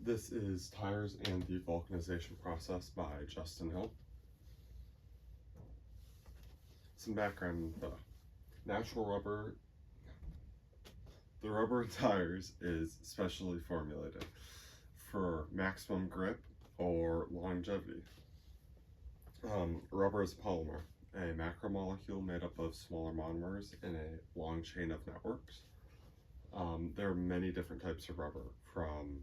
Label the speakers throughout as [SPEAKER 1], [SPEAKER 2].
[SPEAKER 1] This is Tires and the Vulcanization Process by Justin Hill. Some background info. Natural rubber, the rubber in tires is specially formulated for maximum grip or longevity. Rubber is a polymer, a macromolecule made up of smaller monomers in a long chain of networks. There are many different types of rubber, from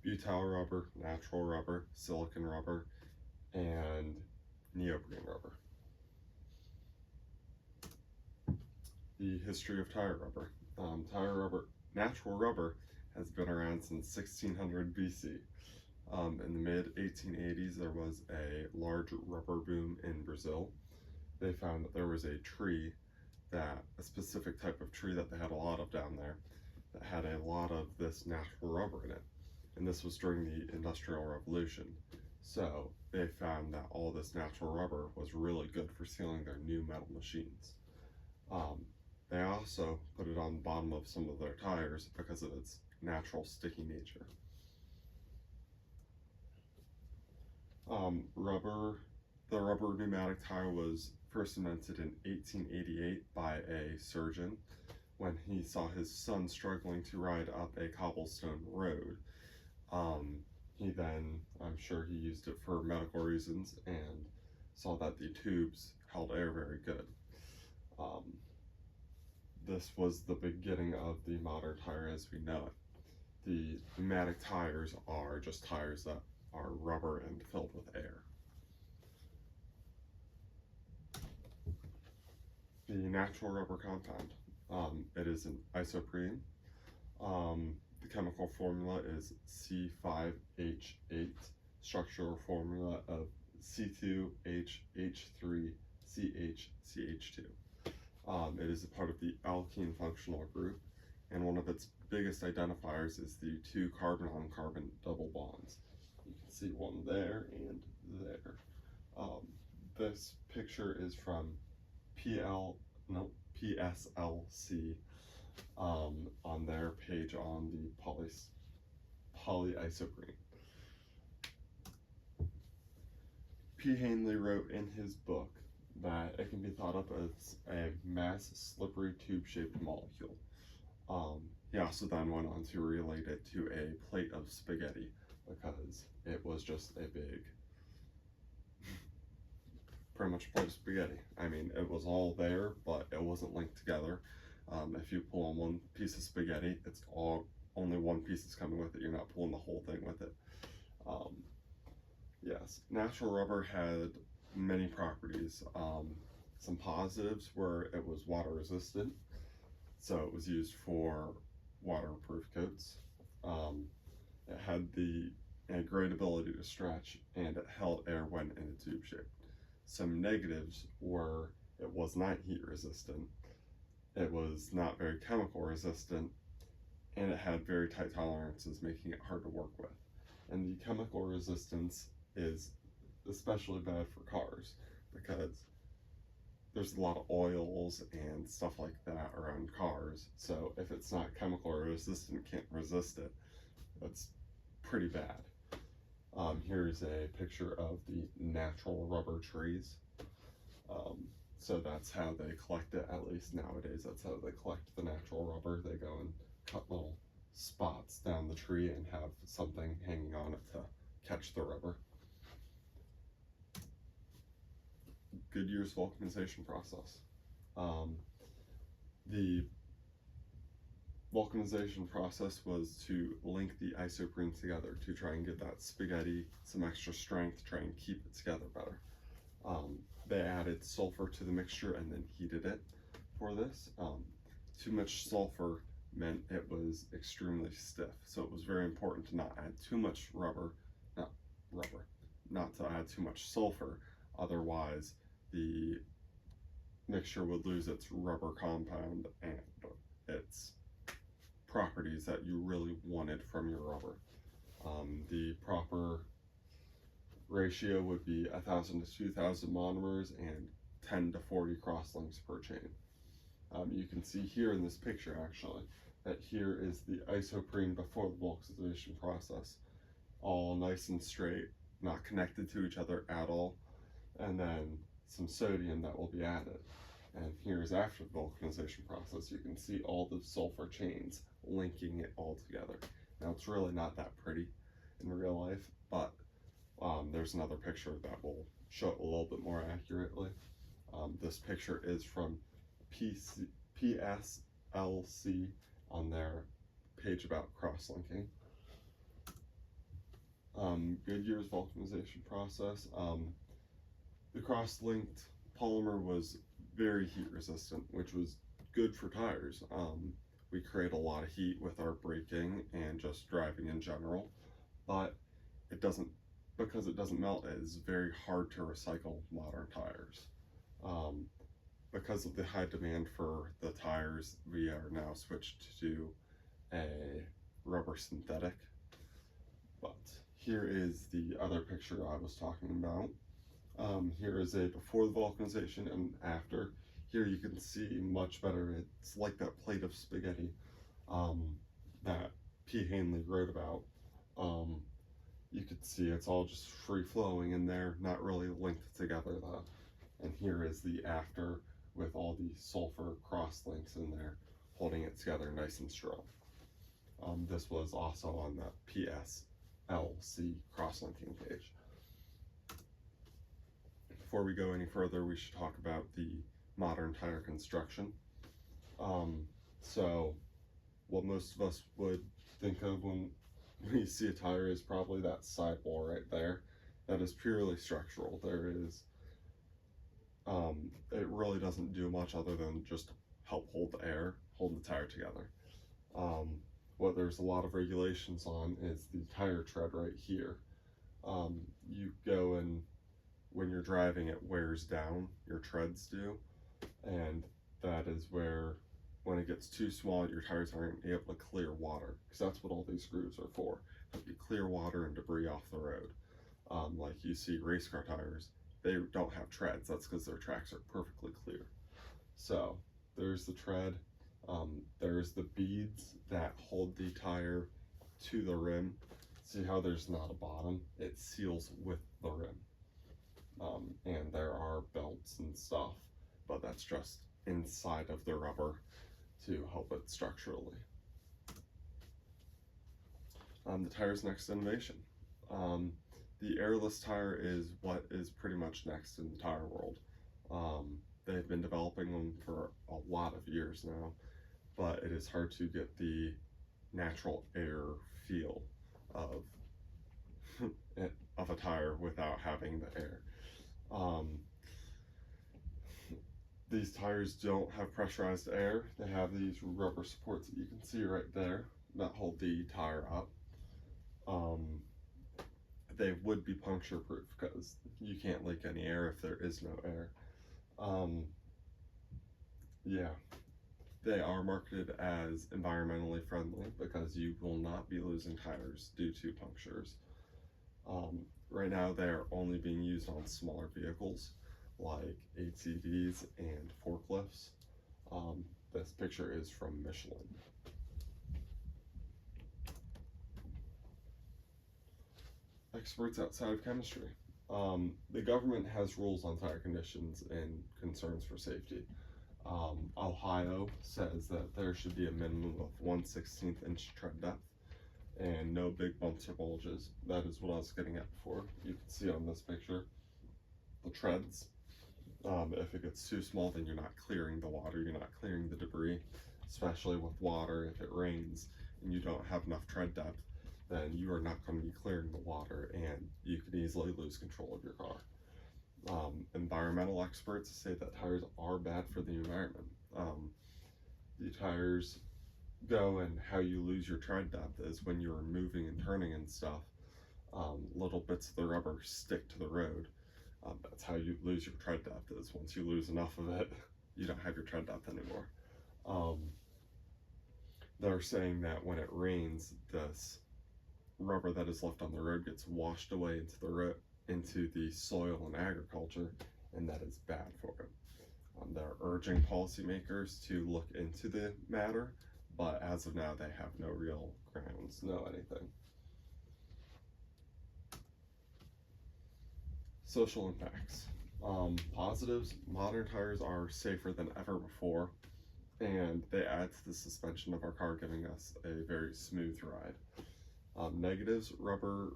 [SPEAKER 1] butyl rubber, natural rubber, silicon rubber, and neoprene rubber. The history of tire rubber. Natural rubber has been around since 1600 BC. In the mid 1880s, there was a large rubber boom in Brazil. They found that there was a specific type of tree that they had a lot of down there, that had a lot of this natural rubber in it. And this was during the Industrial Revolution. So they found that all this natural rubber was really good for sealing their new metal machines. They also put it on the bottom of some of their tires because of its natural sticky nature. The rubber pneumatic tire was first invented in 1888 by a surgeon when he saw his son struggling to ride up a cobblestone road. He then, I'm sure he used it for medical reasons and saw that the tubes held air very good. This was the beginning of the modern tire as we know it. The pneumatic tires are just tires that are rubber and filled with air. The natural rubber compound. It is an isoprene. The chemical formula is C5H8, structural formula of C2H3CHCH2. It is a part of the alkene functional group, and one of its biggest identifiers is the two carbon-on-carbon double bonds. You can see one there and there. This picture is from PSLC on their page on the polyisoprene. P. Hanley wrote in his book that it can be thought of as a mass slippery tube-shaped molecule. He also then went on to relate it to a plate of spaghetti because it was just a big, pretty much plate of spaghetti. I mean, it was all there, but it wasn't linked together. If you pull on one piece of spaghetti, it's only one piece is coming with it. You're not pulling the whole thing with it. Yes, natural rubber had many properties. Some positives were it was water resistant, so it was used for waterproof coats. It had a great ability to stretch, and it held air when in a tube shape. Some negatives were it was not heat resistant, it was not very chemical resistant, and it had very tight tolerances, making it hard to work with. And the chemical resistance is especially bad for cars because there's a lot of oils and stuff like that around cars. So if it's not chemical resistant, can't resist it, that's pretty bad. Here's a picture of the natural rubber trees. So that's how they collect it, at least nowadays. That's how they collect the natural rubber. They go and cut little spots down the tree and have something hanging on it to catch the rubber. Goodyear's vulcanization process. The vulcanization process was to link the isoprenes together to try and get that spaghetti some extra strength, try and keep it together better. They added sulfur to the mixture and then heated it for this. Too much sulfur meant it was extremely stiff, so it was very important to not add too much not to add too much sulfur, otherwise the mixture would lose its rubber compound and its properties that you really wanted from your rubber. The proper ratio would be 1,000 to 2,000 monomers and 10 to 40 crosslinks per chain. You can see here in this picture actually that here is the isoprene before the vulcanization process. all nice and straight, not connected to each other at all, and then some sodium that will be added. And here's after the vulcanization process, you can see all the sulfur chains linking it all together. Now it's really not that pretty in real life, but there's another picture that will show it a little bit more accurately. This picture is from PSLC on their page about cross-linking. Goodyear's vulcanization process. The cross-linked polymer was very heat resistant, which was good for tires. We create a lot of heat with our braking and just driving in general, but because it doesn't melt, it is very hard to recycle modern tires. Because of the high demand for the tires, we are now switched to a rubber synthetic. But here is the other picture I was talking about. Here is a before the vulcanization and after. Here you can see much better. It's like that plate of spaghetti that P. Hanley wrote about. You can see it's all just free flowing in there, not really linked together though. And here is the after with all the sulfur cross links in there, holding it together nice and strong. This was also on the PSLC cross-linking page. Before we go any further, we should talk about the modern tire construction. So what most of us would think of when we see a tire is probably that sidewall right there. That is purely structural. There is, it really doesn't do much other than just help hold the air, hold the tire together. What there's a lot of regulations on is the tire tread right here. You go and when you're driving, it wears down, your treads do, and that is where when it gets too small, your tires aren't able to clear water, because that's what all these grooves are for, help you clear water and debris off the road. Like you see race car tires, they don't have treads, that's because their tracks are perfectly clear. So there's the tread, there's the beads that hold the tire to the rim. See how there's not a bottom? It seals with the rim. And there are belts and stuff, but that's just inside of the rubber to help it structurally. The tire's next innovation. The airless tire is what is pretty much next in the tire world. They've been developing them for a lot of years now, but it is hard to get the natural air feel of a tire without having the air. These tires don't have pressurized air. They have these rubber supports that you can see right there that hold the tire up. They would be puncture proof because you can't leak any air if there is no air. Yeah, they are marketed as environmentally friendly because you will not be losing tires due to punctures. Right now they are only being used on smaller vehicles like ATVs and forklifts. This picture is from Michelin. Experts outside of chemistry. The government has rules on tire conditions and concerns for safety. Ohio says that there should be a minimum of 1/16 inch tread depth and no big bumps or bulges. That is what I was getting at before. You can see on this picture the treads. If it gets too small, then you're not clearing the water, you're not clearing the debris, especially with water. If it rains and you don't have enough tread depth, then you are not going to be clearing the water and you could easily lose control of your car. Environmental experts say that tires are bad for the environment. The tires go, and how you lose your tread depth is when you're moving and turning and stuff, little bits of the rubber stick to the road. That's how you lose your tread depth, is once you lose enough of it, you don't have your tread depth anymore. They're saying that when it rains, this rubber that is left on the road gets washed away into the soil and agriculture, and that is bad for it. They're urging policymakers to look into the matter, but as of now, they have no real grounds, no anything. Social impacts. Positives, modern tires are safer than ever before, and they add to the suspension of our car, giving us a very smooth ride. Negatives, rubber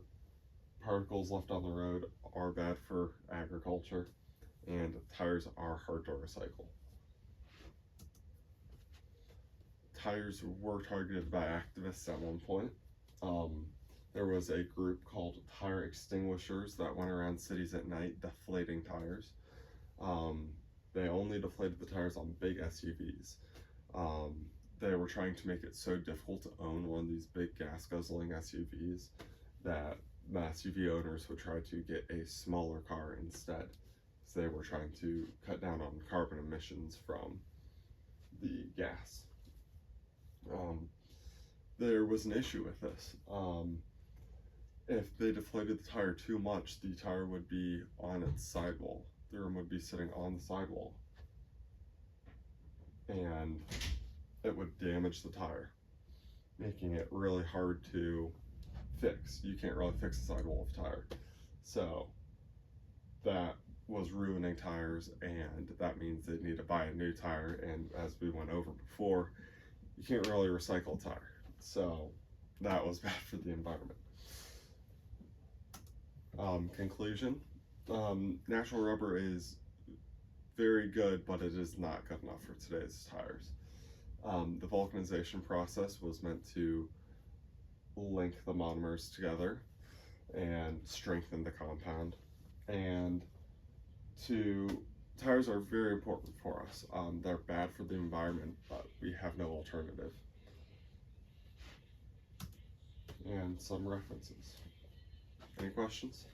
[SPEAKER 1] particles left on the road are bad for agriculture, and tires are hard to recycle. Tires were targeted by activists at one point. There was a group called Tire Extinguishers that went around cities at night deflating tires. They only deflated the tires on big SUVs. They were trying to make it so difficult to own one of these big gas guzzling SUVs that the SUV owners would try to get a smaller car instead. So they were trying to cut down on carbon emissions from the gas. There was an issue with this. If they deflated the tire too much, the tire would be on its sidewall. The rim would be sitting on the sidewall, and it would damage the tire, making it really hard to fix. You can't really fix the sidewall of a tire. So that was ruining tires, and that means they need to buy a new tire, and as we went over before, you can't really recycle a tire. So that was bad for the environment. Conclusion, natural rubber is very good, but it is not good enough for today's tires. The vulcanization process was meant to link the monomers together and strengthen the compound, and tires are very important for us. They're bad for the environment, but we have no alternative. And some references. Any questions?